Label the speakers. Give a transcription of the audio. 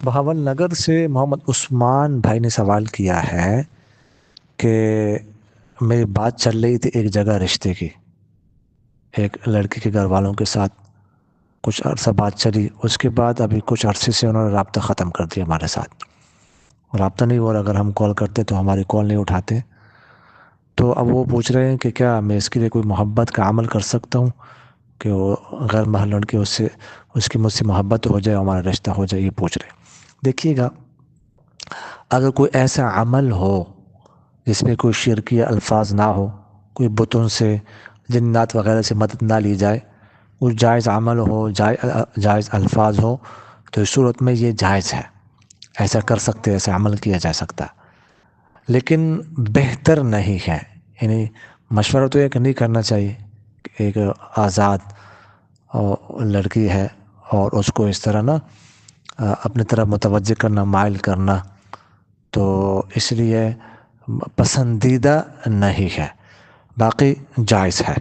Speaker 1: بہاول نگر سے محمد عثمان بھائی نے سوال کیا ہے کہ میری بات چل رہی تھی ایک جگہ رشتے کی، ایک لڑکی کے گھر والوں کے ساتھ کچھ عرصہ بات چلی، اس کے بعد ابھی کچھ عرصے سے انہوں نے رابطہ ختم کر دیا ہمارے ساتھ، رابطہ نہیں ہوا، اگر ہم کال کرتے تو ہماری کال نہیں اٹھاتے. تو اب وہ پوچھ رہے ہیں کہ کیا میں اس کے لیے کوئی محبت کا عمل کر سکتا ہوں کہ وہ غیر محرم لڑکی اس کی مجھ سے محبت ہو جائے، ہمارا رشتہ ہو جائے، یہ پوچھ رہے ہیں. دیکھیے گا، اگر کوئی ایسا عمل ہو جس میں کوئی شرکیہ الفاظ نہ ہو، کوئی بتوں سے جنات وغیرہ سے مدد نہ لی جائے، کوئی جائز عمل ہو، جائز الفاظ ہو، تو اس صورت میں یہ جائز ہے، ایسا کر سکتے، ایسا عمل کیا جا سکتا. لیکن بہتر نہیں ہے، یعنی مشورہ تو یہ کہ نہیں کرنا چاہیے کہ ایک آزاد لڑکی ہے اور اس کو اس طرح نا اپنی طرف متوجہ کرنا، مائل کرنا، تو اس لیے پسندیدہ نہیں ہے، باقی جائز ہے.